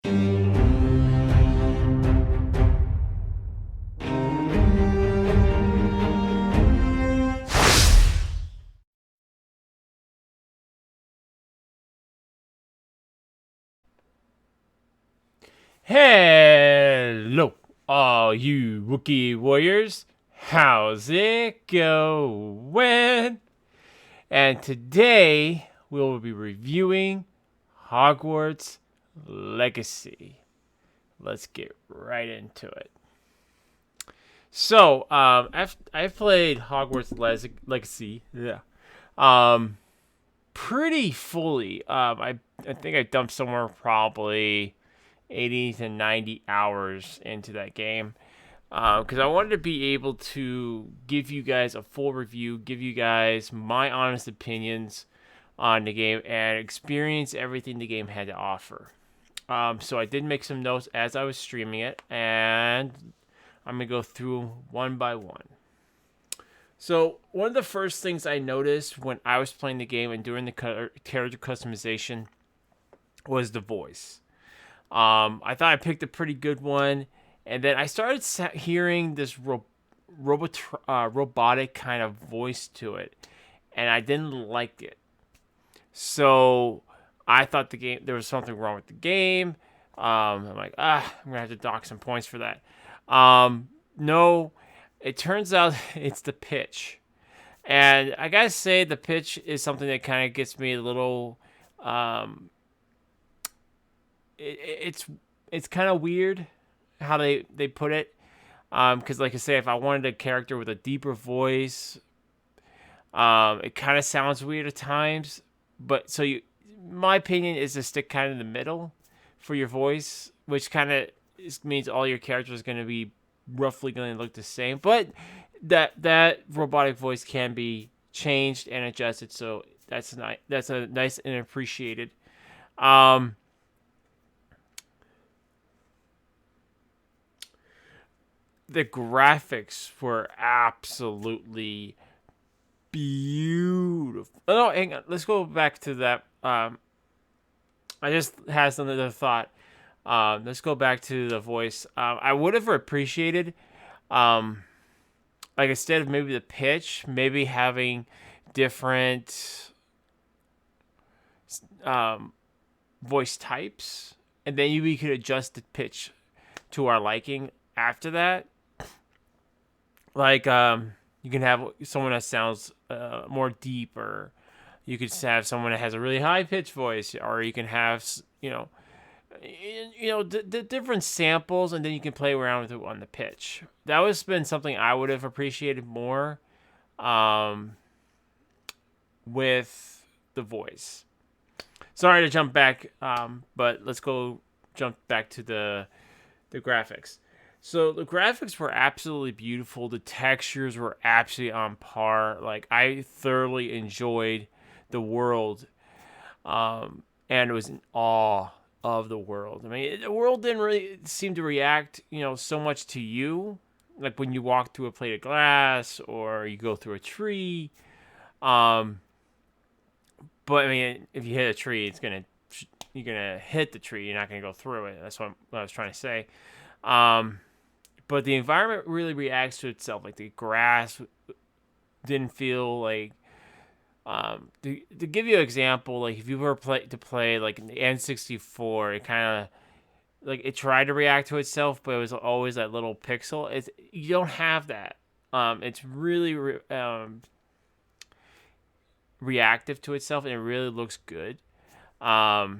Hello, all you Wookiee warriors. How's it going? And today we will be reviewing Hogwarts Legacy. Let's get right into it. So, I've played Hogwarts Legacy, yeah, um, pretty fully. I think I dumped somewhere probably 80 to 90 hours into that game because I wanted to be able to give you guys a full review, give you guys my honest opinions on the game, and experience everything the game had to offer. So I did make some notes as I was streaming it, and I'm going to go through one by one. So one of the first things I noticed when I was playing the game and doing the character customization was the voice. I thought I picked a pretty good one, and then I started hearing this robotic kind of voice to it, and I didn't like it. So I thought there was something wrong with the game. I'm like, I'm gonna have to dock some points for that. No, it turns out it's the pitch, and I gotta say the pitch is something that kind of gets me a little. It's kind of weird how they put it. Because like I say, if I wanted a character with a deeper voice, it kind of sounds weird at times. But my opinion is to stick kind of in the middle for your voice, which kind of means all your characters are going to be roughly going to look the same. But that robotic voice can be changed and adjusted, so that's nice. That's a nice and appreciated. Um, the graphics were absolutely beautiful. Oh, no, hang on. Let's go back to that. I just had another thought. Let's go back to the voice. I would have appreciated, like instead of maybe the pitch, maybe having different voice types, and then we could adjust the pitch to our liking after that. Like you can have someone that sounds more deep, or you could have someone that has a really high pitched voice, or you can have the different samples, and then you can play around with it on the pitch. That was been something I would have appreciated more with the voice. Sorry to jump back, but let's go jump back to the graphics. So the graphics were absolutely beautiful. The textures were absolutely on par. Like I thoroughly enjoyed the world, and was in awe of the world. I mean, the world didn't really seem to react, so much to you, like when you walk through a plate of glass or you go through a tree. But I mean, if you hit a tree, you're gonna hit the tree. You're not gonna go through it. That's what I was trying to say. But the environment really reacts to itself. Like the grass didn't feel like. To give you an example, like if you were to play like the N64, it kind of like it tried to react to itself, but it was always that little pixel. You don't have that. It's really reactive to itself, and it really looks good. The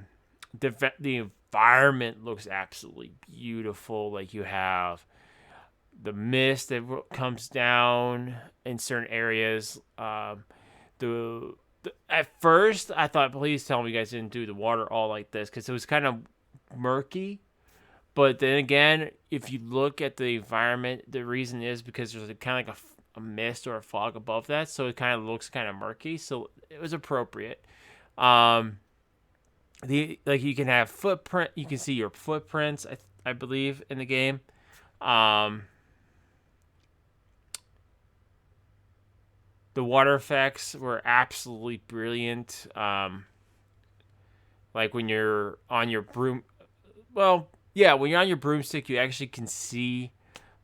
environment looks absolutely beautiful. Like you have the mist that comes down in certain areas. At first I thought, please tell me you guys didn't do the water all like this, because it was kind of murky. But then again, if you look at the environment, the reason is because there's kind of like a mist or a fog above that, so it kind of looks kind of murky. So it was appropriate. You can have footprint. You can see your footprints, I believe, in the game. The water effects were absolutely brilliant. Like when you're on your broom, well, yeah, when you're on your broomstick, you actually can see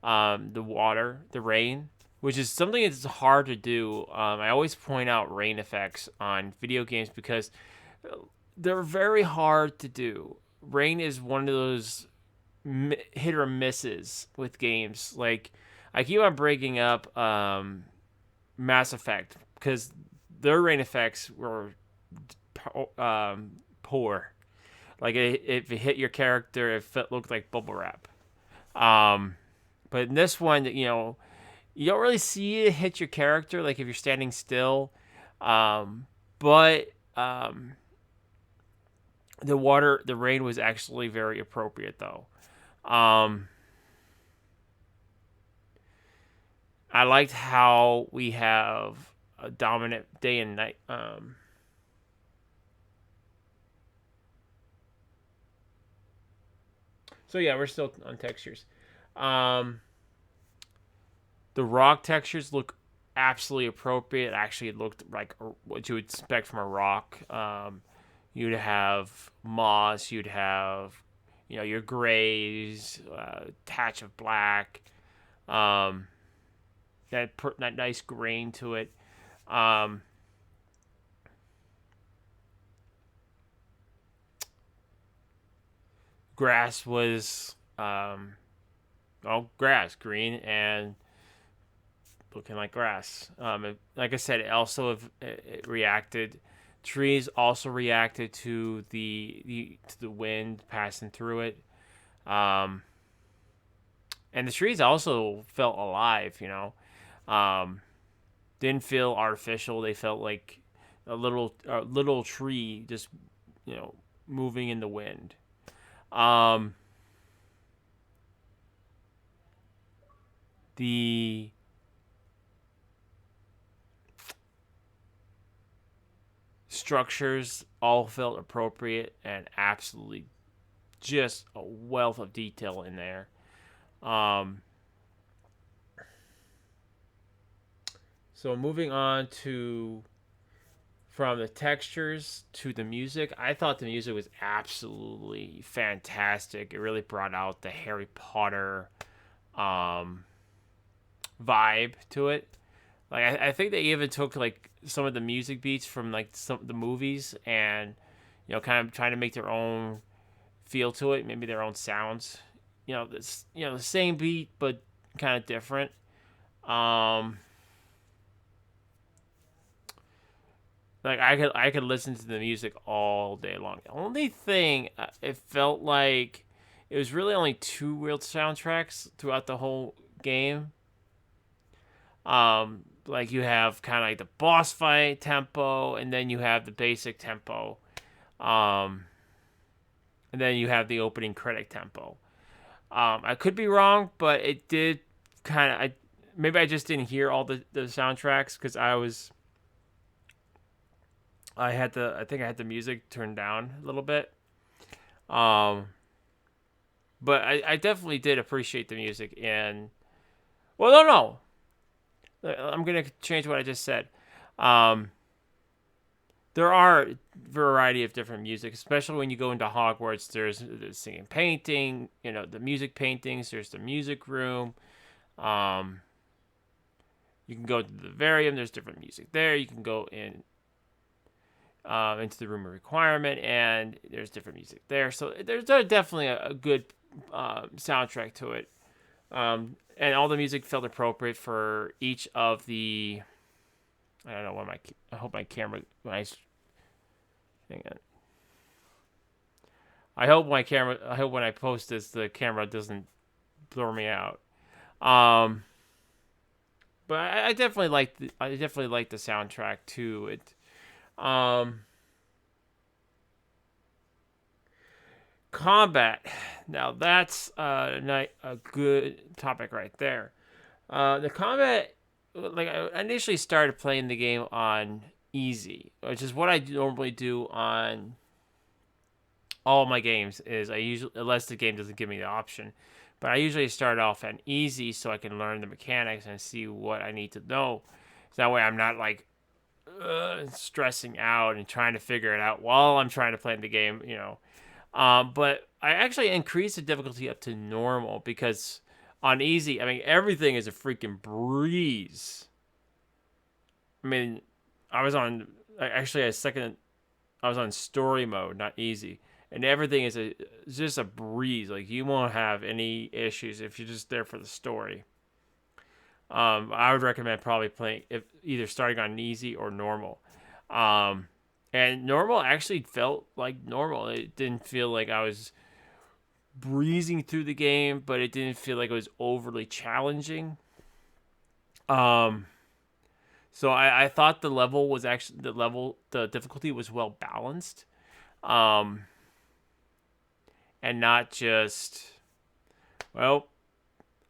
the water, the rain, which is something that's hard to do. I always point out rain effects on video games because they're very hard to do. Rain is one of those hit or misses with games. Like, I keep on breaking up Mass Effect because their rain effects were poor. Like, if it hit your character, it looked like bubble wrap. Um, but in this one, you don't really see it hit your character, like if you're standing still. But the rain was actually very appropriate, though. Um, I liked how we have a dominant day and night. So yeah, we're still on textures. Um, the rock textures look absolutely appropriate. Actually, it looked like what you would expect from a rock. You'd have moss. You'd have, your grays, patch of black. Um, that nice grain to it. Um, Grass was grass, green and looking like grass. Like I said, it also it reacted. Trees also reacted to the wind passing through it. Um, and the trees also felt alive. Um, didn't feel artificial. They felt like a little tree just moving in the wind. Um, the structures all felt appropriate and absolutely just a wealth of detail in there. Um, so moving on to from the textures to the music, I thought the music was absolutely fantastic. It really brought out the Harry Potter um, vibe to it. Like I think they even took like some of the music beats from like some of the movies and kind of trying to make their own feel to it, maybe their own sounds. This the same beat but kind of different. Um, like I could listen to the music all day long. The only thing it felt like it was really only two real soundtracks throughout the whole game. Like you have kind of like the boss fight tempo, and then you have the basic tempo, um, and then you have the opening credit tempo. I could be wrong, but it did kind of. Maybe I just didn't hear all the soundtracks because I think I had the music turned down a little bit. Um, but I definitely did appreciate the music and well, no. I'm gonna change what I just said. Um, there are a variety of different music, especially when you go into Hogwarts. There's the singing, painting, the music paintings. There's the music room. Um, you can go to the Vivarium. There's different music there. You can go into the room of requirement, and there's different music there. So there's definitely a good soundtrack to it. And all the music felt appropriate for each of the. I don't know what I hope my camera. Hang on. I hope when I post this, the camera doesn't blur me out. Um, but I definitely like the soundtrack to it. Um, Combat. Now that's a good topic right there. The combat, like I initially started playing the game on easy, which is what I normally do on all my games. Is I usually, unless the game doesn't give me the option, but I usually start off on easy so I can learn the mechanics and see what I need to know. So that way I'm not like stressing out and trying to figure it out while I'm trying to play the game. But I actually increased the difficulty up to normal because on easy, I mean, everything is a freaking breeze. I mean, I was on actually a second. I was on story mode, not easy, and everything is just a breeze. Like you won't have any issues if you're just there for the story. I would recommend probably playing if either starting on easy or normal. Um, and normal actually felt like normal. It didn't feel like I was breezing through the game, but it didn't feel like it was overly challenging. Um, so I thought the difficulty was well balanced, um, and not just well.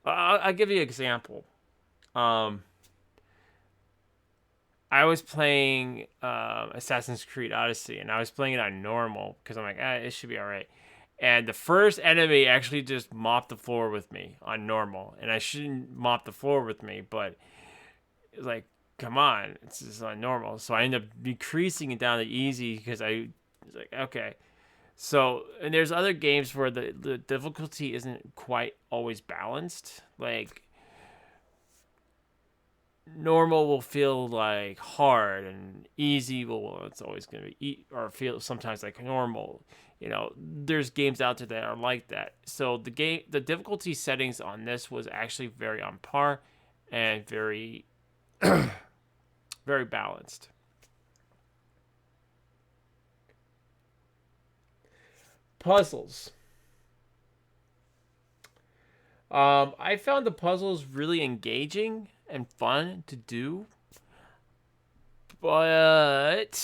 I'll give you an example. Um, I was playing Assassin's Creed Odyssey, and I was playing it on normal because I'm like, it should be all right. And the first enemy actually just mopped the floor with me on normal, and I shouldn't mop the floor with me, but it's like, come on, it's just on normal. So I ended up decreasing it down to easy because I was like, okay. So, and there's other games where the difficulty isn't quite always balanced. Like normal will feel like hard and easy well it's always going to be or feel sometimes like normal. There's games out there that are like that. So the difficulty settings on this was actually very on par and very very balanced. Puzzles. I found the puzzles really engaging and fun to do, but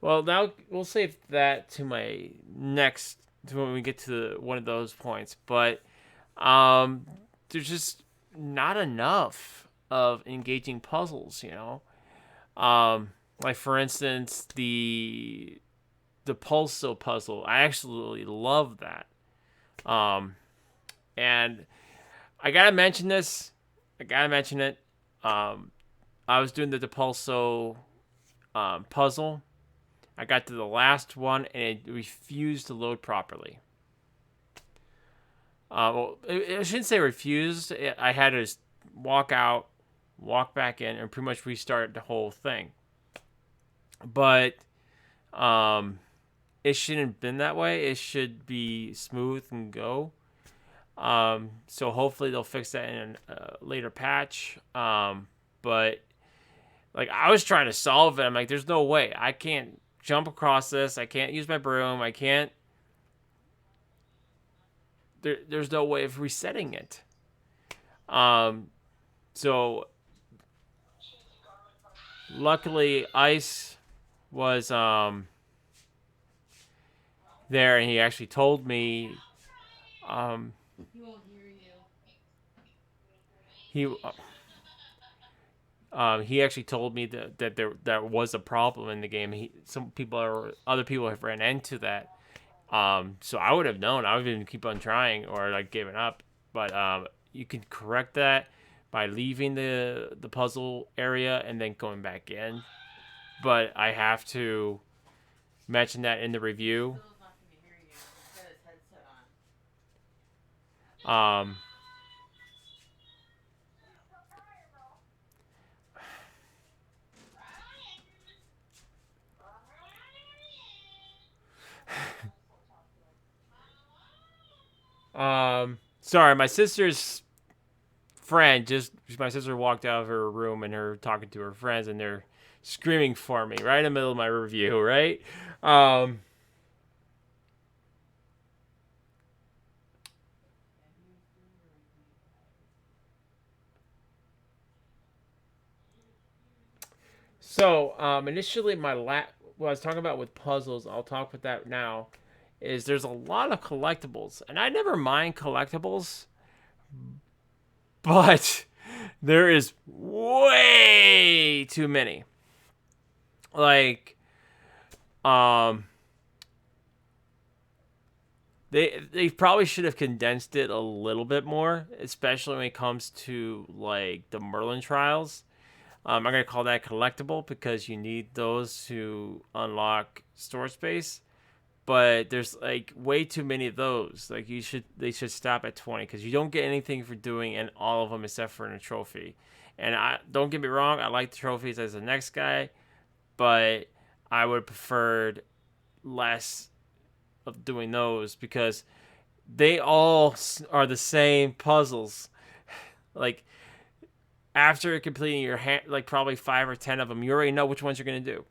well, now we'll save that to my next to when we get to one of those points. But there's just not enough of engaging puzzles. Like for instance, the Pulso puzzle. I absolutely love that. Um, and I gotta mention this. I gotta mention it. Um, I was doing the Depulso puzzle. I got to the last one and it refused to load properly. Well, I shouldn't say refused. I had to walk out, walk back in, and pretty much restart the whole thing. But it shouldn't have been that way. It should be smooth and go. So hopefully they'll fix that in a later patch. But like I was trying to solve it. I'm like, there's no way. I can't jump across this. I can't use my broom. I can't. There's no way of resetting it. Um, so luckily Ice was there, and he actually told me. He won't hear you. He actually told me that there was a problem in the game. Other people have ran into that. So I would have known. I would even keep on trying or like given up. But you can correct that by leaving the puzzle area and then going back in. But I have to mention that in the review. Um, sorry, my sister's friend my sister walked out of her room and her talking to her friends and they're screaming for me right in the middle of my review, right? Um, initially what I was talking about with puzzles, I'll talk with that now, is there's a lot of collectibles, and I never mind collectibles, but there is way too many. Like, um, they probably should have condensed it a little bit more, especially when it comes to like the Merlin trials. I'm gonna call that collectible because you need those to unlock store space. but there's like way too many of those. Like they should stop at 20 because you don't get anything for doing in all of them except for in a trophy. And I don't get me wrong, I like the trophies as the next guy, but I would have preferred less of doing those because they all are the same puzzles. Like after completing your like probably 5 or 10 of them, you already know which ones you're gonna do.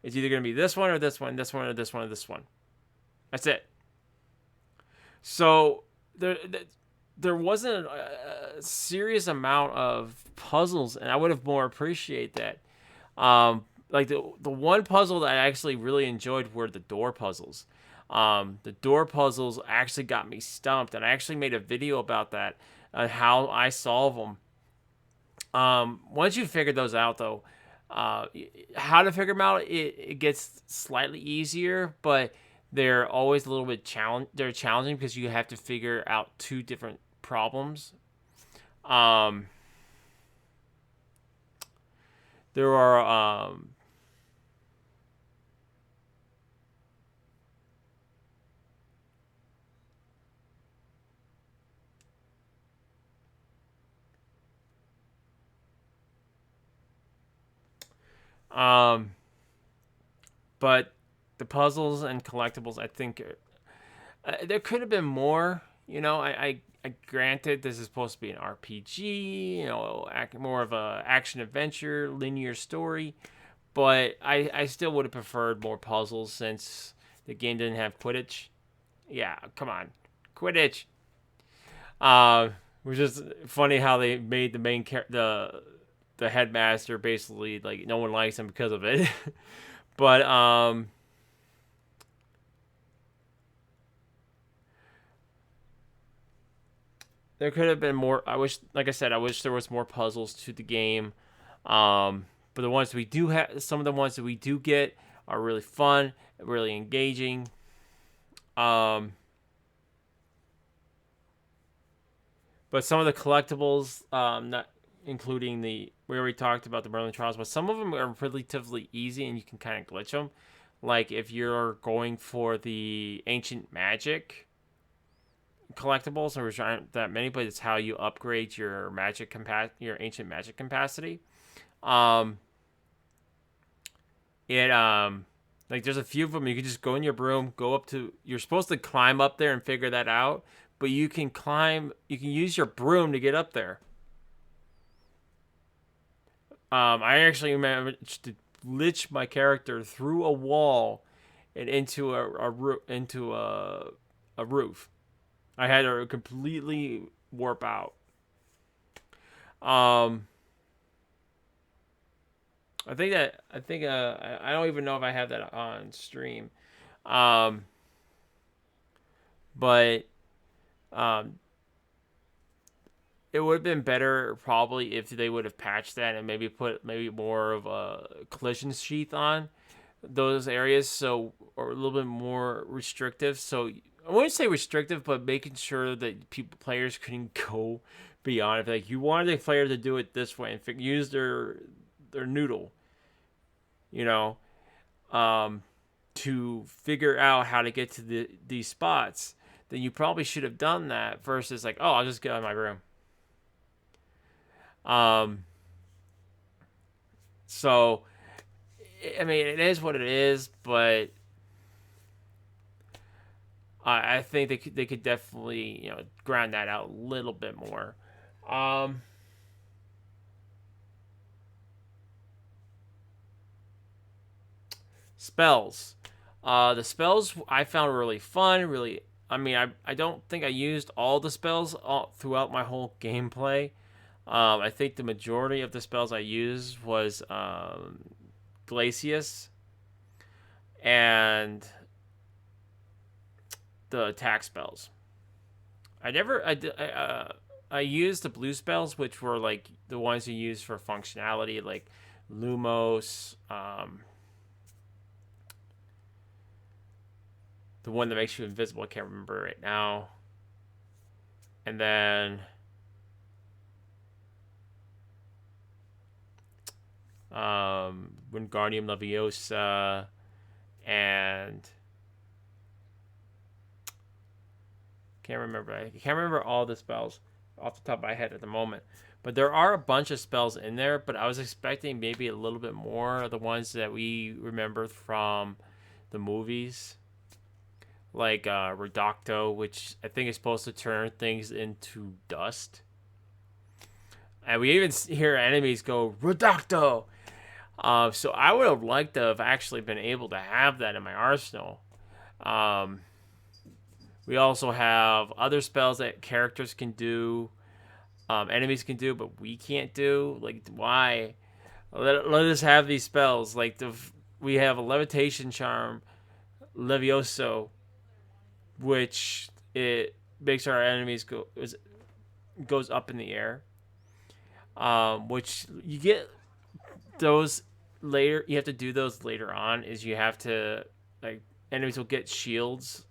It's either gonna be this one or this one, this one or this one or this one. That's it. So there wasn't a serious amount of puzzles, and I would have more appreciate that. Like the one puzzle that I actually really enjoyed were the door puzzles. The door puzzles actually got me stumped, and I actually made a video about that and how I solve them. Once you figure those out, though, how to figure them out, it gets slightly easier, but they're always a little bit They're challenging because you have to figure out two different problems. Um, there are um, but the puzzles and collectibles, I think, there could have been more. I granted this is supposed to be an RPG, more of a action adventure, linear story, but I still would have preferred more puzzles since the game didn't have Quidditch. Yeah, come on, Quidditch. Uh, which is funny how they made the the headmaster basically like no one likes him because of it. But there could have been more. I wish, like I said, I wish there was more puzzles to the game. But the ones we do have, some of the ones that we do get are really fun, really engaging. Um, but some of the collectibles, not including we already talked about the Merlin Trials, but some of them are relatively easy and you can kind of glitch them. Like if you're going for the ancient magic collectibles, there aren't that many, but it's how you upgrade your your ancient magic capacity. Um, it like there's a few of them. You can just go in your broom, go up to. You're supposed to climb up there and figure that out, but you can climb. You can use your broom to get up there. I actually managed to glitch my character through a wall and into a roof. I had to completely warp out. Um, I don't even know if I have that on stream. Um, but um, it would have been better probably if they would have patched that and maybe put maybe more of a collision sheath on those areas, so or a little bit more restrictive. So I wouldn't say restrictive, but making sure that players couldn't go beyond it. Like you wanted a player to do it this way and use their noodle, you know, um, to figure out how to get to these spots. Then you probably should have done that versus like, oh, I'll just get out of my room. Um, so I mean, it is what it is, but I think they could definitely grind that out a little bit more. Um, Spells, the spells I found really fun. Really, I mean, I don't think I used all the spells throughout my whole gameplay. I think the majority of the spells I used was Glacius and the attack spells. I never I used the blue spells, which were like the ones you use for functionality, like Lumos, the one that makes you invisible. I can't remember right now. And then Wingardium Leviosa and Can't remember. I can't remember all the spells off the top of my head at the moment. But there are a bunch of spells in there, but I was expecting maybe a little bit more of the ones that we remember from the movies. Like Reducto, which I think is supposed to turn things into dust. And we even hear enemies go, Reducto! So I would have liked to have actually been able to have that in my arsenal. Um, we also have other spells that characters can do, enemies can do, but we can't do. Like, why? Let us have these spells. Like, we have a levitation charm, Levioso, which it makes our enemies goes up in the air. Which you get those later. You have to do those later on. Is you have to, like, enemies will get shields,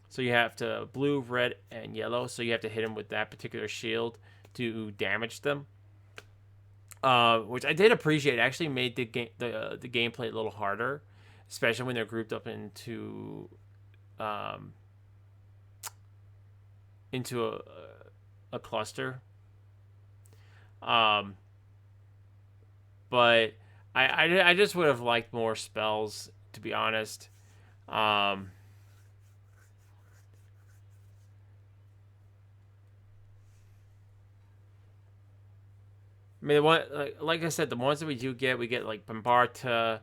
so you have to blue, red, and yellow. So you have to hit them with that particular shield to damage them. Which I did appreciate. It actually made the gameplay a little harder, especially when they're grouped up um, into a cluster. Um, but I just would have liked more spells, to be honest. Um, I mean, the one like I said, the ones that we get like Bombarta,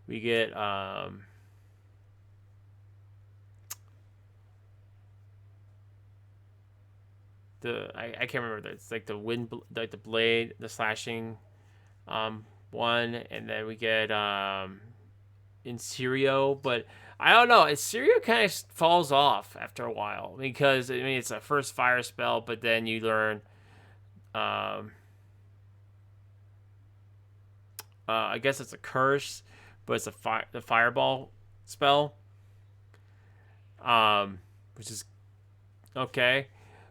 we get I can't remember. It's like the wind, like the blade, the slashing, one, and then we get Inserio, but I don't know. Inserio kind of falls off after a while because I mean it's a first fire spell, but then you learn, um, I guess it's a curse, but it's the fireball spell, which is okay.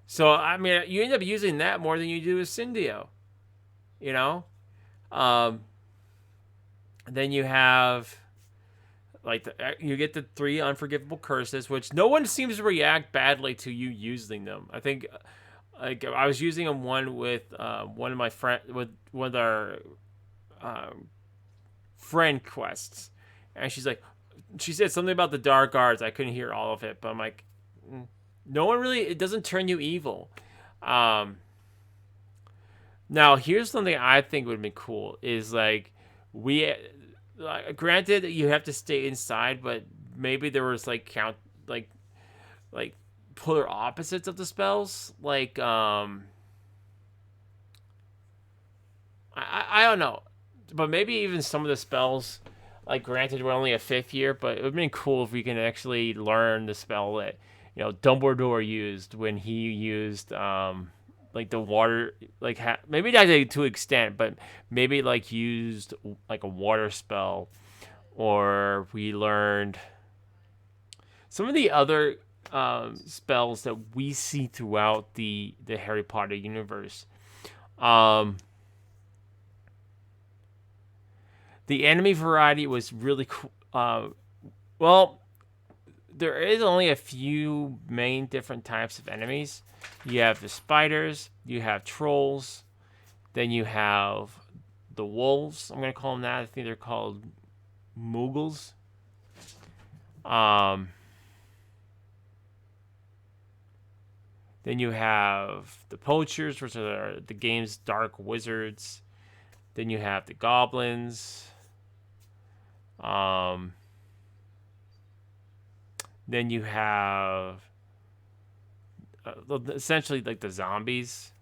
So I mean, you end up using that more than you do with Syndio, you know. Um, then you have like you get the three unforgivable curses, which no one seems to react badly to you using them. I think like I was using them one with one of my friend with one of our um, friend quests, and she said something about the dark arts. I couldn't hear all of it, but I'm like, no one really. It doesn't turn you evil. Um, Now here's something I think would be cool is like we granted you have to stay inside, but maybe there was like like polar opposites of the spells. Like I don't know, but maybe even some of the spells. Like granted, we're only a fifth year, but it would be cool if we can actually learn the spell that Dumbledore used when he used like the water, like maybe not to extent, but maybe like used like a water spell, or we learned some of the other spells that we see throughout the Harry Potter universe. Um, the enemy variety was really cool. Well, there is only a few main different types of enemies. You have the spiders, you have trolls, then you have the wolves. I'm gonna call them that. I think they're called Moogles. Um, then you have the poachers, which are the game's dark wizards. Then you have the goblins. Um, then you have essentially like the zombies.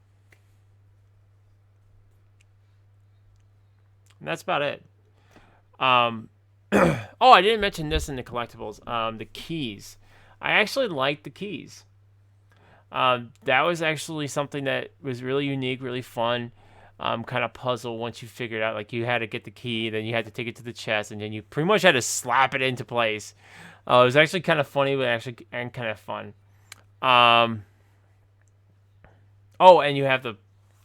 And that's about it. Oh, I didn't mention this in the collectibles. The keys. I actually like the keys. That was actually something that was really unique, really fun. Kind of puzzle once you figured out like you had to get the key, then you had to take it to the chest, and then you pretty much had to slap it into place. It was actually kind of funny, but actually and kind of fun. Oh, and you have the.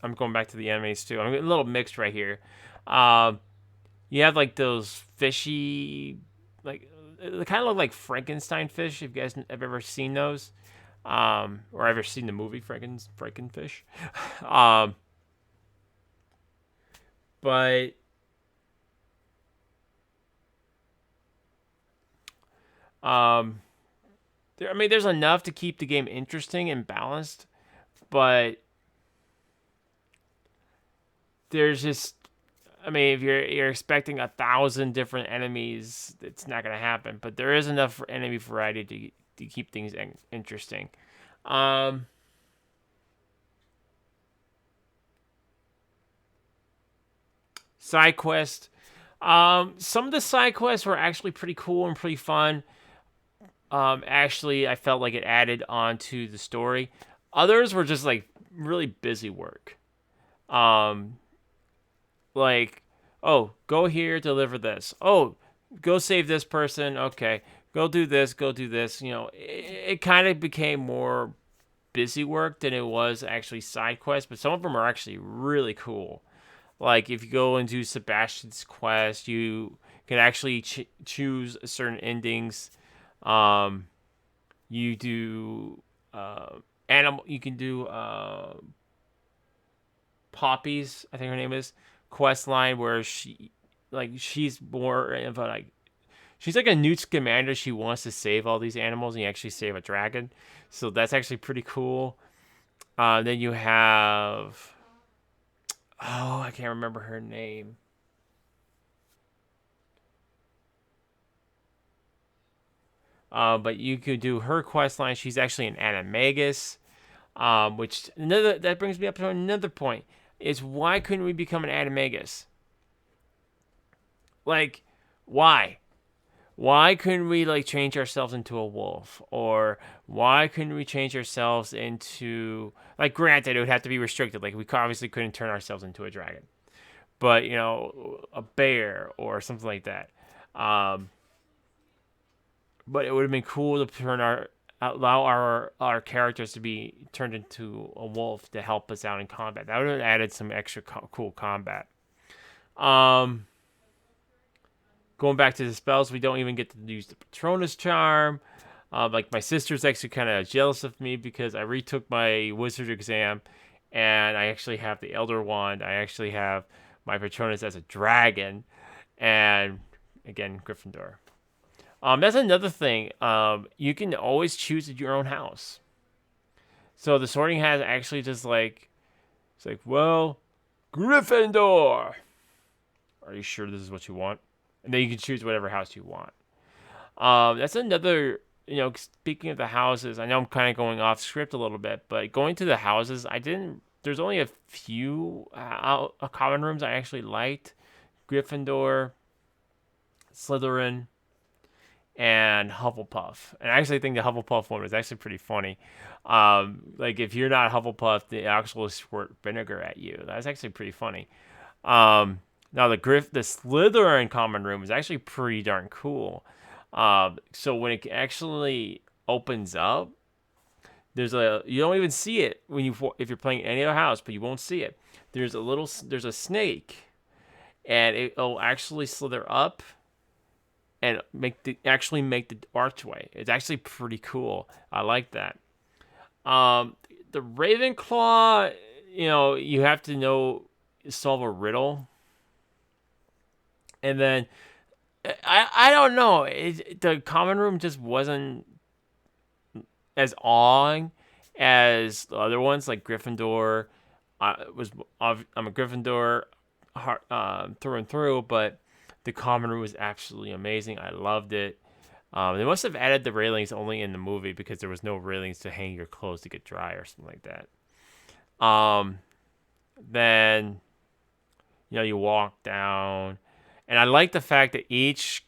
I'm going back to the enemies too. I'm a little mixed right here. You have like those fishy, like they kind of look like Frankenstein fish. If you guys have ever seen those, or ever seen the movie Frankenfish. um, but um, I mean, there's enough to keep the game interesting and balanced, but there's just, I mean, if you're expecting 1,000 different enemies, it's not gonna happen. But there is enough for enemy variety to keep things interesting. Um, Side quest. Some of the side quests were actually pretty cool and pretty fun. Actually, I felt like it added on to the story. Others were just like really busy work. Um, like, oh, go here, deliver this. Oh, go save this person. Okay, go do this. Go do this. It kind of became more busy work than it was actually side quests. But some of them are actually really cool. Like if you go and do Sebastian's quest, you can actually choose certain endings. Um, you do animal. You can do Poppy's, I think her name is, quest line where she's more of a like she's like a Newt Scamander. She wants to save all these animals, and you actually save a dragon. So that's actually pretty cool. Then you have, oh, I can't remember her name. But you could do her quest line. She's actually an animagus. Which another that brings me up to another point is why couldn't we become an animagus? Like, why? Why couldn't we like change ourselves into a wolf? Or why couldn't we change ourselves into, like, granted it would have to be restricted. Like we obviously couldn't turn ourselves into a dragon. But a bear or something like that. Um, but it would have been cool to allow our characters to be turned into a wolf to help us out in combat. That would have added some extra cool combat. Um, Going back to the spells, we don't even get to use the Patronus charm. Like my sister's actually kind of jealous of me because I retook my wizard exam, and I actually have the Elder Wand. I actually have my Patronus as a dragon, and again Gryffindor. That's another thing. You can always choose your own house. So the Sorting Hat actually just like, it's like, well, Gryffindor. Are you sure this is what you want? And then you can choose whatever house you want. That's another. Speaking of the houses, I know I'm kind of going off script a little bit, but going to the houses, I didn't. There's only a few common rooms I actually liked: Gryffindor, Slytherin, and Hufflepuff. And I actually think the Hufflepuff one was actually pretty funny. Like if you're not Hufflepuff, they actually squirt vinegar at you. That's actually pretty funny. Now the Slytherin common room is actually pretty darn cool. So when it actually opens up, you don't even see it if you're playing any other house, but you won't see it. There's a snake, and it'll actually slither up and actually make the archway. It's actually pretty cool. I like that. The Ravenclaw, you have to solve a riddle, and then I don't know. The common room just wasn't as awing as the other ones, like Gryffindor. I'm a Gryffindor through and through, but the common room was absolutely amazing. I loved it. They must have added the railings only in the movie because there was no railings to hang your clothes to get dry or something like that. Then you walk down, and I like the fact that each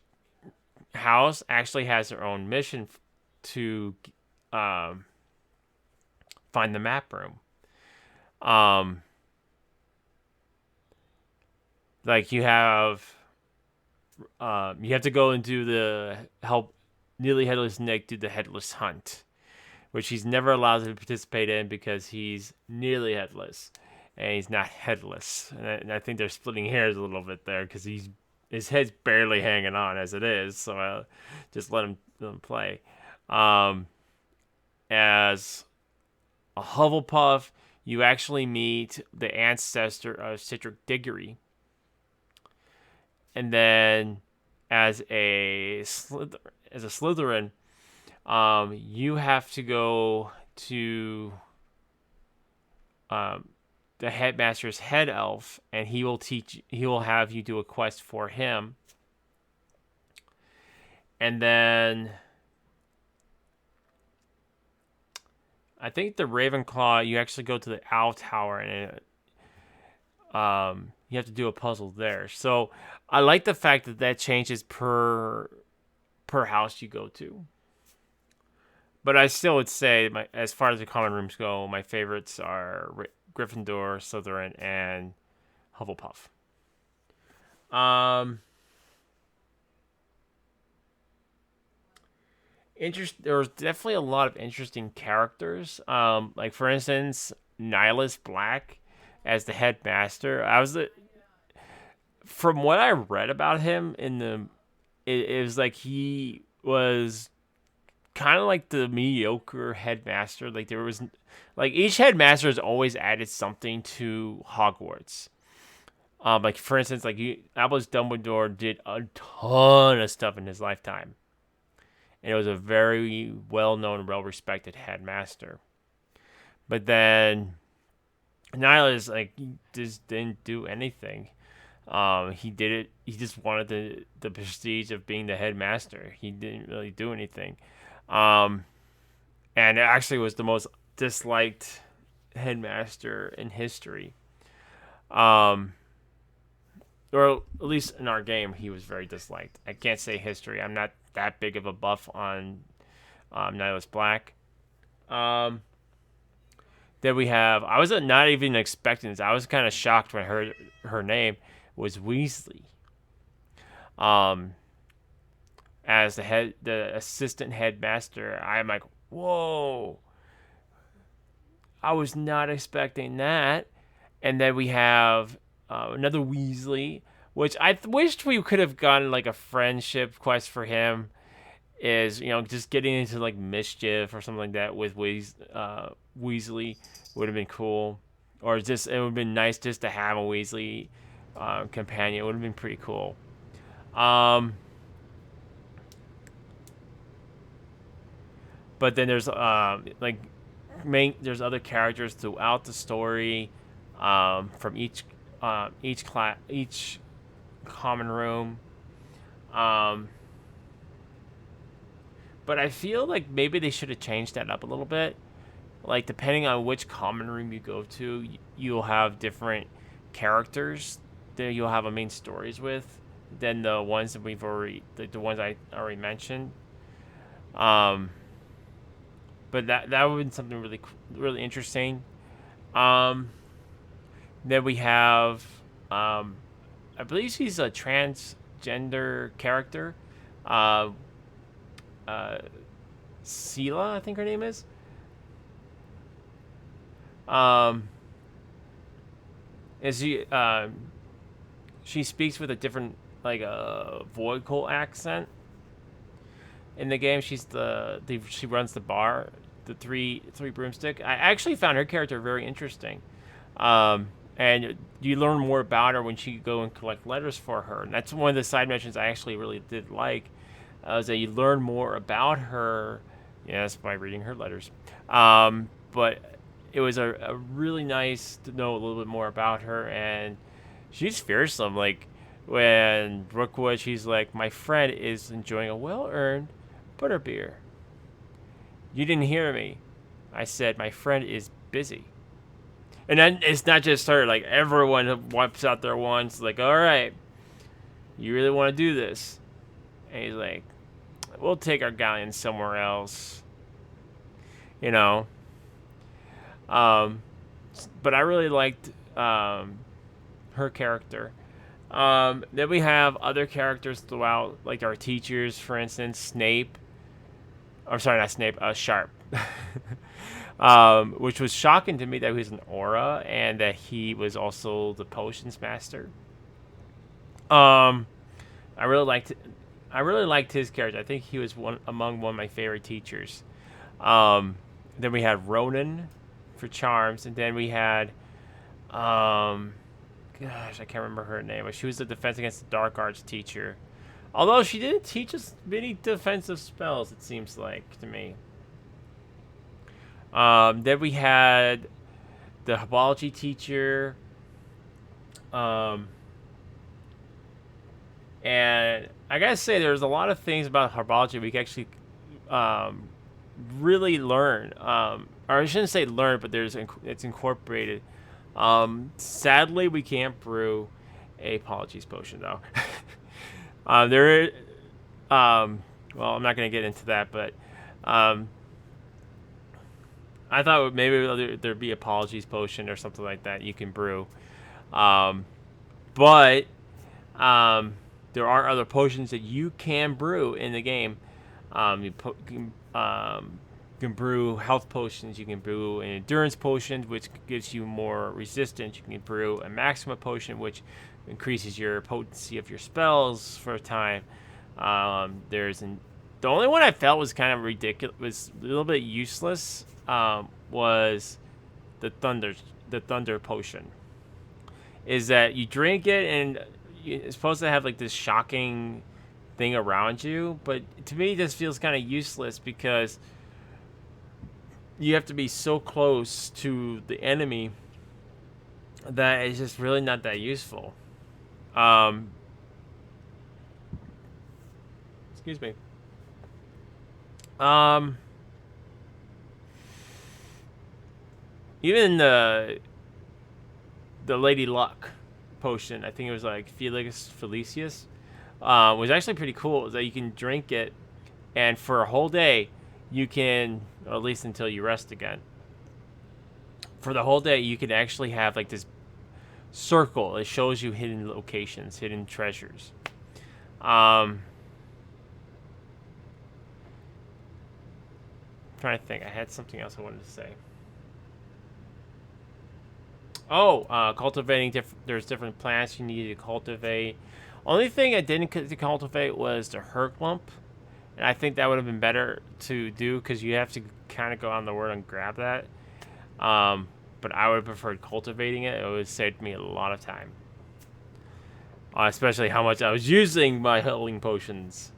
house actually has their own mission to find the map room. Like you have to go and do the help Nearly Headless Nick do the headless hunt, which he's never allowed to participate in because he's nearly headless and he's not headless. And I think they're splitting hairs a little bit there because his head's barely hanging on as it is. So I'll just let him play. as a Hufflepuff, you actually meet the ancestor of Cedric Diggory. And then as a Slytherin, you have to go to the headmaster's head elf, and he will have you do a quest for him. And then I think the Ravenclaw, you actually go to the Owl Tower, and you have to do a puzzle there. So I like the fact that changes per house you go to. But I still would say, as far as the common rooms go, my favorites are Gryffindor, Slytherin, and Hufflepuff. There was definitely a lot of interesting characters. Like for instance, Nihilus Black as the headmaster. From what I read about him it was like he was kind of like the mediocre headmaster. Like there was, like each headmaster has always added something to Hogwarts. Like for instance, Albus Dumbledore did a ton of stuff in his lifetime. And it was a very well-known, well-respected headmaster. But then Nihilus, he just didn't do anything. He did it. He just wanted the prestige of being the headmaster. He didn't really do anything. And it actually was the most disliked headmaster in history. Or at least in our game, he was very disliked. I can't say history. I'm not that big of a buff on Nihilus Black. Then we have, I was not even expecting this. I was kind of shocked when I heard her name was Weasley. As the assistant headmaster, I'm like, whoa. I was not expecting that. And then we have another Weasley, which I wished we could have gotten a friendship quest for him. Is just getting into mischief or something like that with Weasley would have been cool, or just it would have been nice just to have a Weasley companion. It would have been pretty cool. But then there's there's other characters throughout the story from each common room. But I feel like maybe they should have changed that up a little bit. Depending on which common room you go to, you'll have different characters that you'll have a main stories with than the ones that the ones I already mentioned. But that would have been something really, really interesting. Then we have, I believe she's a transgender character. Sela, I think her name is. She speaks with a different vocal accent. In the game, she runs the bar, the three broomstick. I actually found her character very interesting. And you learn more about her when you go and collect letters for her. And that's one of the side missions I actually really did like. Is that you learn more about her, yes, by reading her letters. But it was a really nice to know a little bit more about her, and she's fearsome. When Brookwood, she's like, my friend is enjoying a well-earned butterbeer. You didn't hear me. I said my friend is busy. And then it's not just her. Everyone wipes out their wands. All right, you really want to do this? And he's like, we'll take our galleon somewhere else. But I really liked her character. Then we have other characters throughout, our teachers, for instance, Snape. Or sorry, not Snape, Sharp. Which was shocking to me that he was an aura and that he was also the potions master. I really liked his character. I think he was among one of my favorite teachers. Then we had Ronan for charms, and then we had, um, gosh, I can't remember her name, but she was the defense against the dark arts teacher. Although she didn't teach us many defensive spells, it seems like to me. Then we had the herbology teacher, um, and I gotta say, there's a lot of things about herbology we can actually um, really learn. Or I shouldn't say learn, but it's incorporated. Sadly, we can't brew a apologies potion though. There, well, I'm not gonna get into that, but um, I thought maybe there'd be apologies potion or something like that you can brew. Um, but um, there are other potions that you can brew in the game. You can brew health potions. You can brew an endurance potion, which gives you more resistance. You can brew a maxima potion, which increases your potency of your spells for a time. The only one I felt was kind of ridiculous, was a little bit useless. Was the thunder potion. Is that you drink it and it's supposed to have like this shocking thing around you, but to me this feels kind of useless because you have to be so close to the enemy that it's just really not that useful. Excuse me. Even the Lady Luck potion, I think it was like Felix Felicius, was actually pretty cool. Is that you can drink it, and for a whole day, you can, or at least until you rest again. For the whole day, you can actually have like this circle. It shows you hidden locations, hidden treasures. I'm trying to think. I had something else I wanted to say. Oh, cultivating there's different plants you need to cultivate. Only thing I didn't to cultivate was the Herklump, and I think that would have been better to do because you have to kind of go on the word and grab that. But I would have preferred cultivating it. It would have saved me a lot of time, especially how much I was using my healing potions.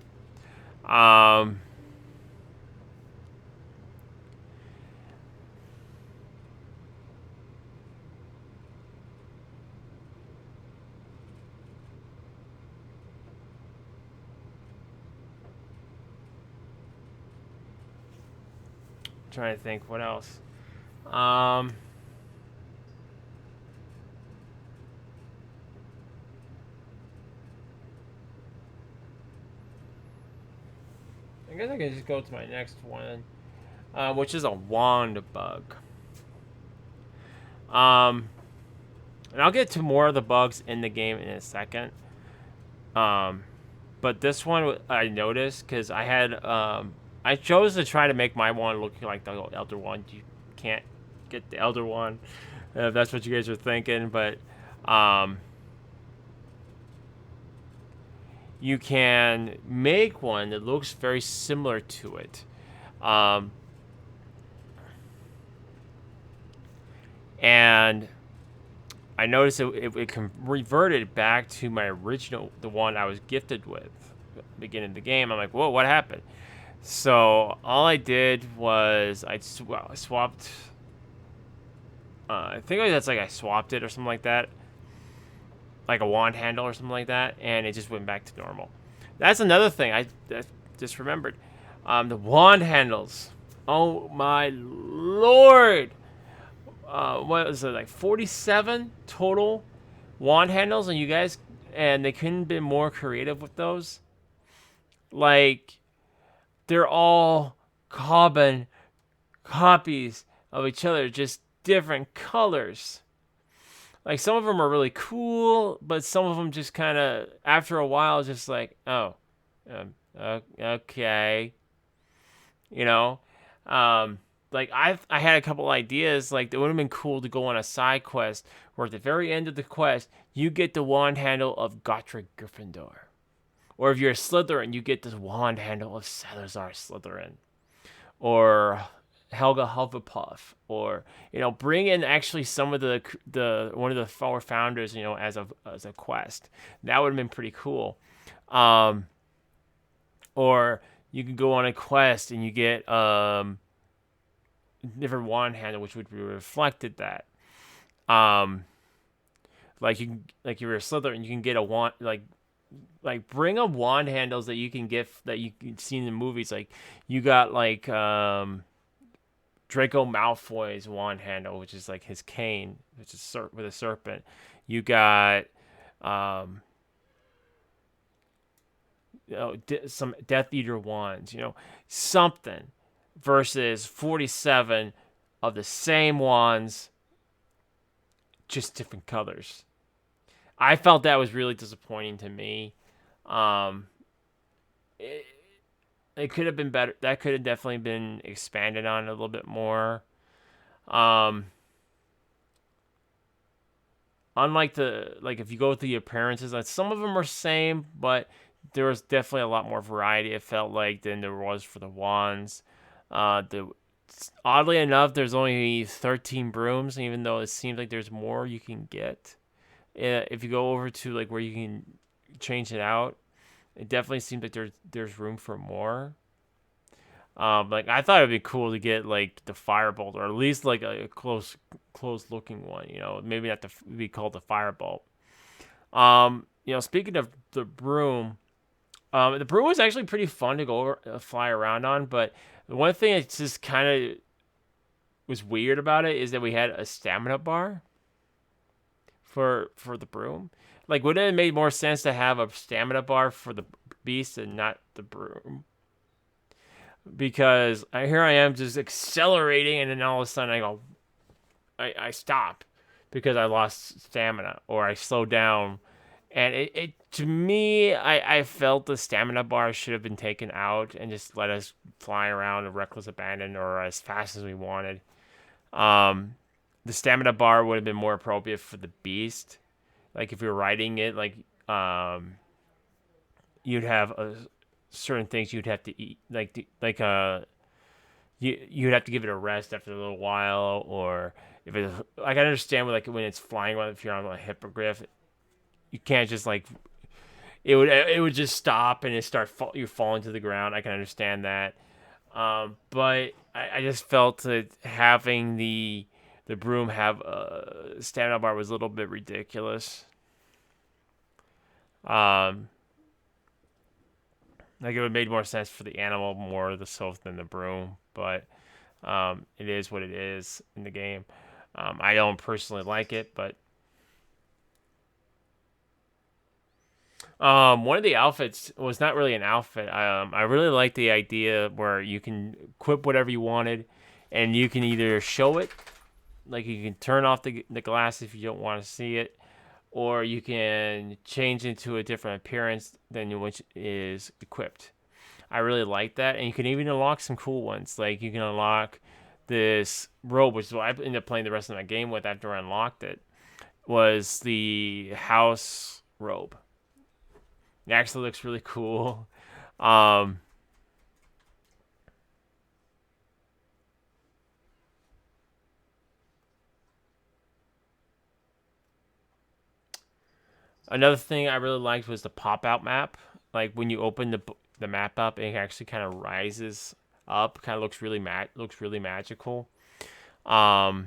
Trying to think what else. I guess I can just go to my next one, which is a wand bug. And I'll get to more of the bugs in the game in a second. But this one I noticed because I chose to try to make my wand look like the Elder Wand. You can't get the Elder Wand if that's what you guys are thinking, but you can make one that looks very similar to it. And I noticed it reverted back to my original, the one I was gifted with at the beginning of the game. I'm like, whoa, what happened? So all I did was I swapped. I think that's like I swapped it or something like that, like a wand handle or something like that, and it just went back to normal. That's another thing I just remembered. The wand handles. Oh my lord! What was it, like 47 total wand handles, and they couldn't have been more creative with those. Like, they're all carbon copies of each other, just different colors. Like, some of them are really cool, but some of them just kind of, after a while, just like, oh, okay, you know. Like I had a couple ideas. Like, it would have been cool to go on a side quest where at the very end of the quest you get the wand handle of Godric Gryffindor, or if you're a Slytherin, you get the wand handle of Salazar Slytherin, or Helga Hufflepuff, or bring in actually some of the one of the four founders, as a quest. That would have been pretty cool. Um, or you could go on a quest and you get different wand handle, which would be reflected that. Um, like you're a Slytherin, you can get a wand bring up wand handles that you can get that you can see in the movies. Like you got Draco Malfoy's wand handle, which is like his cane, which is with a serpent. You got um, some Death Eater wands, something, versus 47 of the same wands, just different colors. I felt that was really disappointing to me. Um, it, it could have been better. That could have definitely been expanded on a little bit more. Um, Unlike if you go with the appearances, like some of them are same, but there was definitely a lot more variety. It felt like than there was for the wands. The Oddly enough, there's only 13 brooms, even though it seems like there's more you can get. If you go over to where you can change it out, it definitely seems like there's room for more. I thought it'd be cool to get the firebolt, or at least a close looking one. Maybe not to be called the firebolt. Speaking of the broom was actually pretty fun to go over, fly around on. But the one thing that just kind of was weird about it is that we had a stamina bar for the broom. Would it have made more sense to have a stamina bar for the beast and not the broom? Because here I am just accelerating, and then all of a sudden I stop because I lost stamina, or I slow down. And it to me, I felt the stamina bar should have been taken out and just let us fly around a reckless abandon or as fast as we wanted. The stamina bar would have been more appropriate for the beast. If you're riding it, you'd have certain things you'd have to eat, you'd have to give it a rest after a little while, or if it, I can understand when it's flying, if you're on a hippogriff, you can't just it would just stop and you falling to the ground. I can understand that, but I just felt that having the broom have a stamina bar was a little bit ridiculous. It would have made more sense for the animal more the self than the broom, but it is what it is in the game. I don't personally like it, but one of the outfits was not really an outfit. I really like the idea where you can equip whatever you wanted, and you can either show it, you can turn off the glass if you don't want to see it, or you can change into a different appearance than which is equipped. I really like that, and you can even unlock some cool ones. You can unlock this robe, which is what I ended up playing the rest of my game with after I unlocked it, was the house robe. It actually looks really cool. Another thing I really liked was the pop-out map. When you open the map up, it actually kind of rises up. Kind of looks really magical. I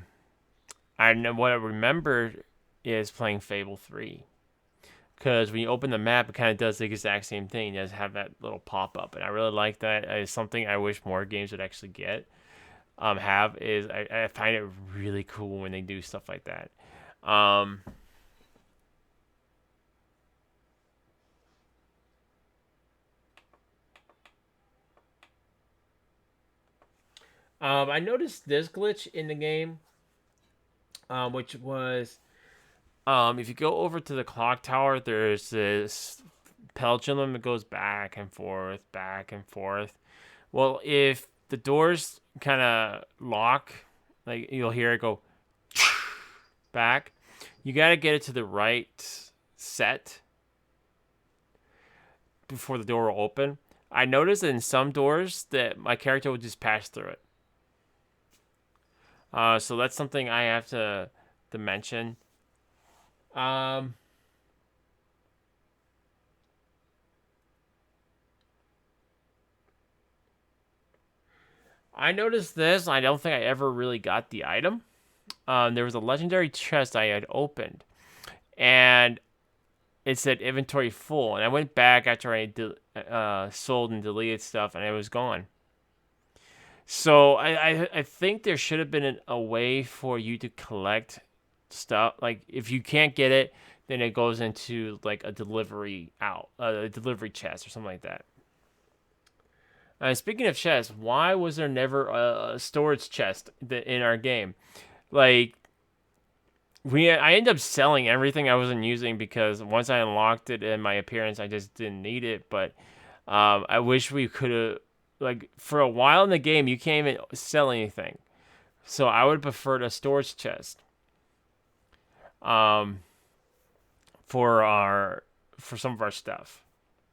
know what I remembered is playing Fable 3. Because when you open the map, it kind of does the exact same thing. It does have that little pop up, and I really like that. It's something I wish more games would actually have. I find it really cool when they do stuff like that. I noticed this glitch in the game, which was if you go over to the clock tower, there's this pendulum that goes back and forth, back and forth. Well, if the doors kind of lock, you'll hear it go back. You got to get it to the right set before the door will open. I noticed that in some doors that my character would just pass through it. So that's something I have to mention. Um, I noticed this. I don't think I ever really got the item. There was a legendary chest I had opened, and it said inventory full. And I went back after I sold and deleted stuff, and it was gone. So I think there should have been a way for you to collect stuff. Like if you can't get it, then it goes into like a delivery chest or something like that. Speaking of chests, why was there never a storage chest in our game? Like I ended up selling everything I wasn't using because once I unlocked it in my appearance, I just didn't need it. But I wish we could have, like, for a while in the game, you can't even sell anything. So I would prefer a storage chest. Um, for our for some of our stuff,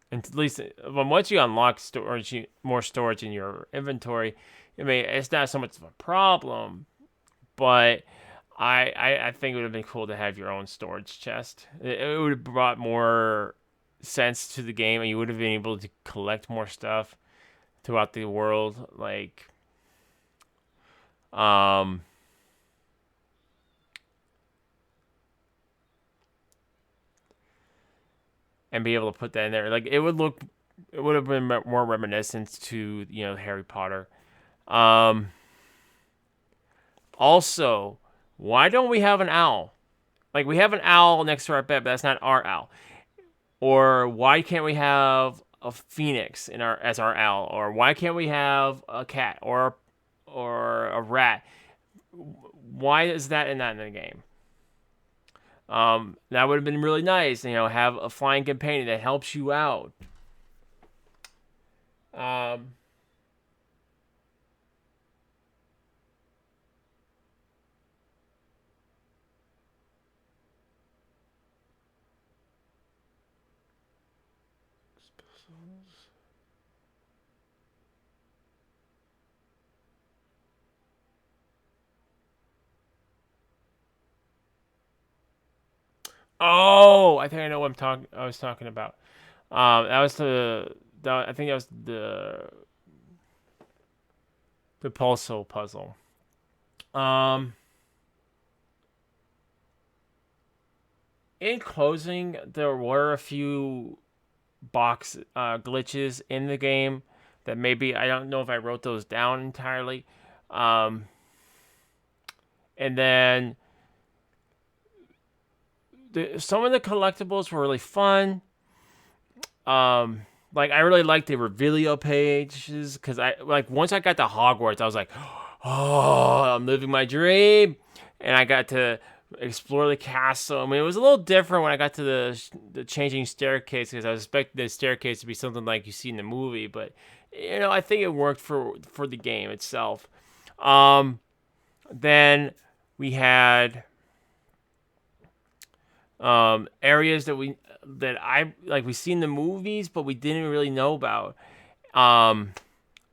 and at least once you unlock more storage in your inventory, I mean, it's not so much of a problem, but I think it would have been cool to have your own storage chest. It would have brought more sense to the game, and you would have been able to collect more stuff throughout the world, like um and be able to put that in there. Like it would have been more reminiscent to Harry Potter. Um, Also, why don't we have an owl? Like we have an owl next to our bed, but that's not our owl. Or why can't we have a phoenix in our as our owl? Or why can't we have a cat or a rat? Why is that not in the game? That would have been really nice. Have a flying companion that helps you out. Um, oh, I think I know what I was talking about. That was I think that was the Pulso puzzle. Um, in closing, there were a few box glitches in the game that maybe I don't know if I wrote those down entirely. Um, and then some of the collectibles were really fun. Like I really liked the Revelio pages because I like once I got to Hogwarts, I was like, oh, I'm living my dream, and I got to explore the castle. I mean, it was a little different when I got to the changing staircase because I was expecting the staircase to be something like you see in the movie, but I think it worked for the game itself. Um, then we had areas that I like we seen the movies, but we didn't really know about. And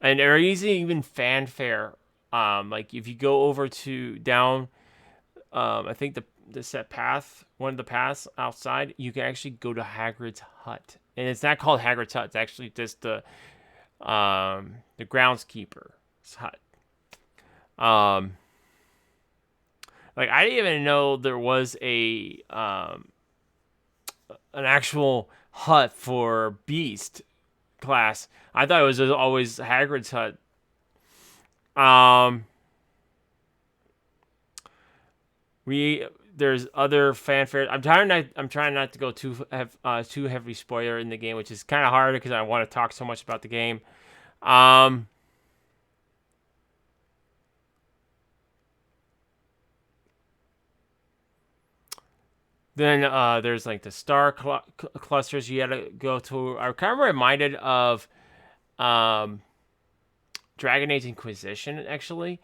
there is even fanfare. Like if you go over to down, I think the set path, one of the paths outside, you can actually go to Hagrid's hut, and it's not called Hagrid's hut. It's actually just the groundskeeper's hut. Um, like I didn't even know there was a an actual hut for Beast class. I thought it was always Hagrid's hut. Um, we there's other fanfare. I'm trying not to go too heavy spoiler in the game, which is kind of hard because I want to talk so much about the game. Um, then there's like the star clusters you had to go to. I'm kind of reminded of um, Dragon Age Inquisition actually.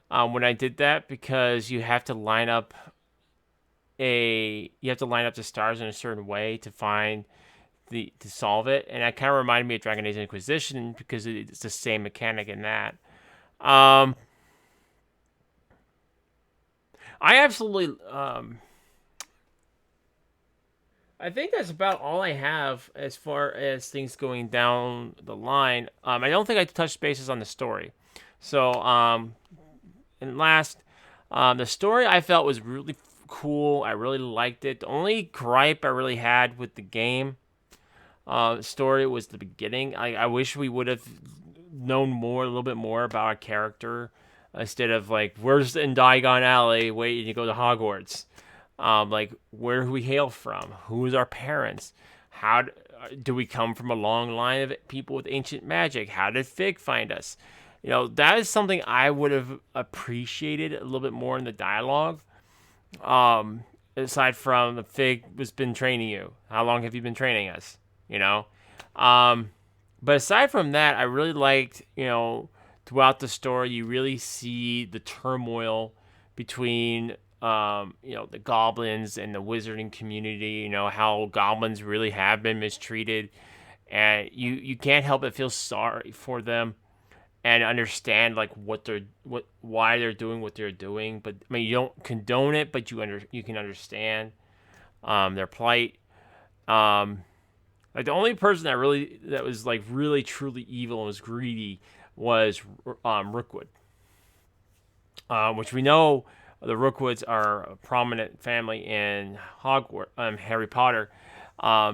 When I did that because you have to line up the stars in a certain way to find to solve it, and that kind of reminded me of Dragon Age Inquisition because it's the same mechanic in that. Um, I absolutely. I think that's about all I have as far as things going down the line. I don't think I touched bases on the story. So, and last, the story I felt was really cool. I really liked it. The only gripe I really had with the game story was the beginning. I wish we would have known more, a little bit more about our character instead of like, where's in Diagon Alley waiting to go to Hogwarts. Like, where do we hail from? Who is our parents? Do we come from a long line of people with ancient magic? How did Fig find us? That is something I would have appreciated a little bit more in the dialogue. Aside from the Fig has been training you. How long have you been training us? You know? But aside from that, I really liked, throughout the story, you really see the turmoil between the goblins and the wizarding community, how goblins really have been mistreated. And you can't help but feel sorry for them and understand like why they're doing what they're doing. But I mean, you don't condone it, but you can understand their plight. Like the only person that was like really truly evil and was greedy was Rookwood, which we know the Rookwoods are a prominent family in Hogwarts, Harry Potter,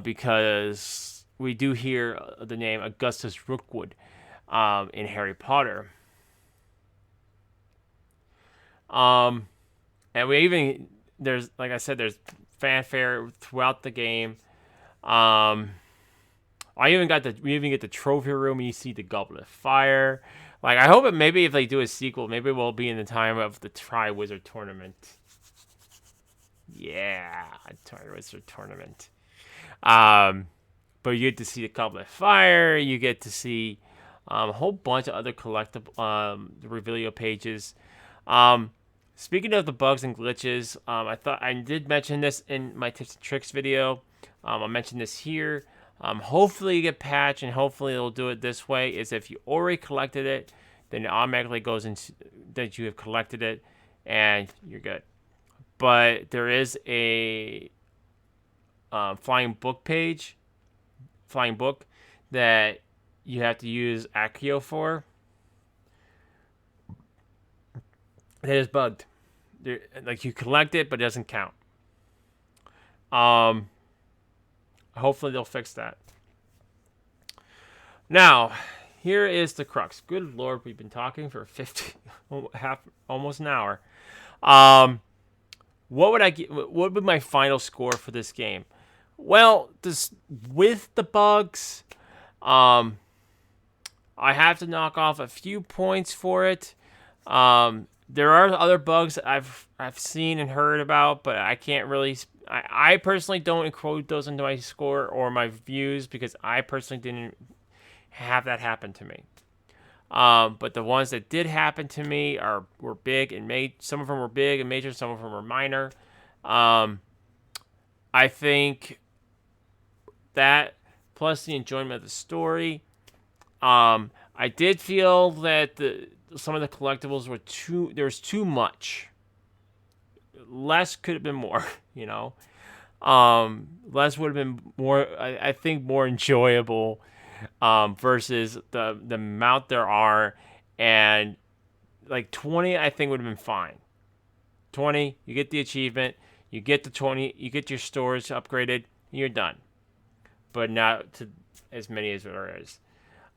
because we do hear the name Augustus Rookwood in Harry Potter. And there's, like I said, there's fanfare throughout the game. We even get the trophy room and you see the Goblet of Fire. Like, I hope maybe if they do a sequel, maybe we'll be in the time of the Triwizard Tournament. Yeah, Triwizard Tournament. But you get to see the Goblet of Fire. You get to see a whole bunch of other collectible Revelio pages. Speaking of the bugs and glitches, I thought I did mention this in my tips and tricks video. I'll mention this here. Hopefully you get patched, and hopefully it'll do it this way, is if you already collected it, then it automatically goes into that you have collected it, and you're good. But there is a flying book that you have to use Accio for. It is bugged. Like, you collect it, but it doesn't count. Hopefully they'll fix that. Now, here is the crux. Good Lord, we've been talking for almost an hour. What would be my final score for this game? Well, with the bugs, I have to knock off a few points for it. There are other bugs that I've seen and heard about, but I can't really. I personally don't include those into my score or my views because I personally didn't have that happen to me. But the ones that did happen to me were big and some of them were big and major, some of them were minor. I think that plus the enjoyment of the story. I did feel that some of the collectibles were there's too much. Less could have been more, Less would have been more, I think, more enjoyable versus the amount there are. And like 20, I think would have been fine. 20, you get the achievement, you get the 20, you get your stores upgraded, you're done. But not to as many as there is.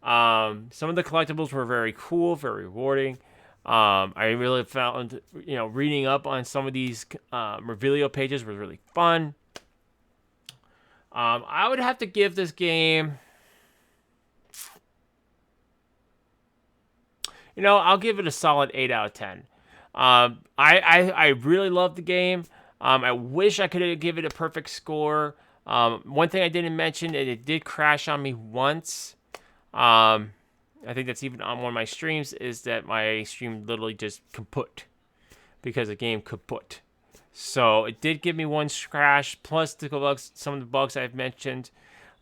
Some of the collectibles were very cool, very rewarding. I really found, reading up on some of these Revelio pages was really fun. I would have to give this game, I'll give it a solid 8 out of 10. I really love the game. I wish I could give it a perfect score. One thing I didn't mention, it did crash on me once. I think that's even on one of my streams, is that my stream literally just kaput because the game kaput. So it did give me one crash, plus some of the bugs I've mentioned.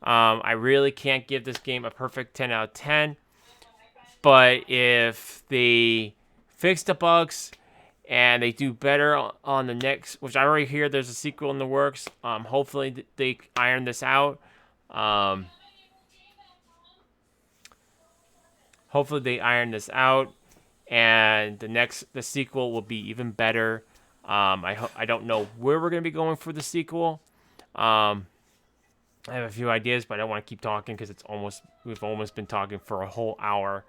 I really can't give this game a perfect 10 out of 10. But if they fix the bugs and they do better on the next, which I already hear there's a sequel in the works. Hopefully they iron this out. Hopefully they iron this out, and the sequel will be even better. I don't know where we're gonna be going for the sequel. I have a few ideas, but I don't want to keep talking because we've almost been talking for a whole hour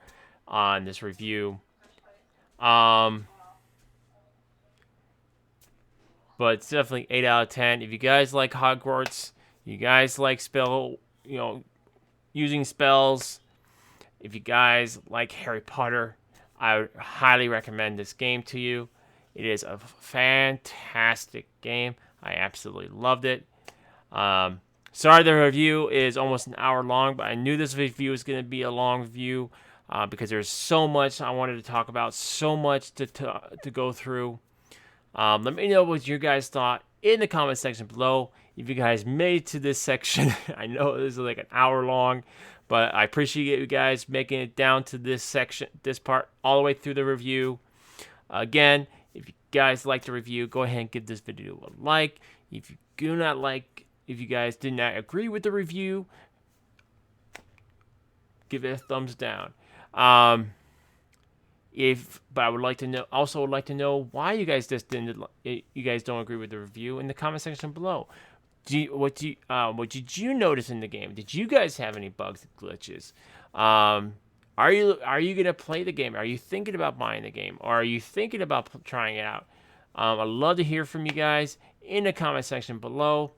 on this review. But it's definitely 8 out of 10. If you guys like Hogwarts, you guys like using spells. If you guys like Harry Potter, I would highly recommend this game to you. It is a fantastic game. I absolutely loved it. Sorry the review is almost an hour long, but I knew this review was going to be a long review because there's so much I wanted to talk about, so much to go through. Let me know what you guys thought in the comment section below. If you guys made it to this section, I know this is like an hour long, but I appreciate you guys making it down to this section, this part, all the way through the review. Again, if you guys like the review, go ahead and give this video a like. If you guys did not agree with the review, give it a thumbs down. But I would like to know why you guys don't agree with the review in the comment section below. What did you notice in the game? Did you guys have any bugs and glitches? Are you gonna play the game? Are you thinking about buying the game, or are you thinking about trying it out? I'd love to hear from you guys in the comment section below.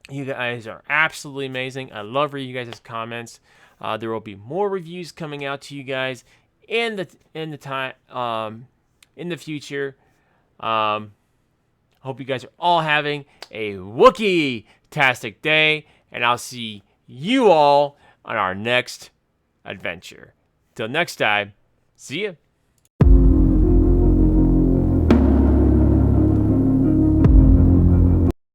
You guys are absolutely amazing. I love reading you guys' comments. There will be more reviews coming out to you guys in the future. Hope you guys are all having a Wookiee'Tastic day, and I'll see you all on our next adventure. Till next time, see ya.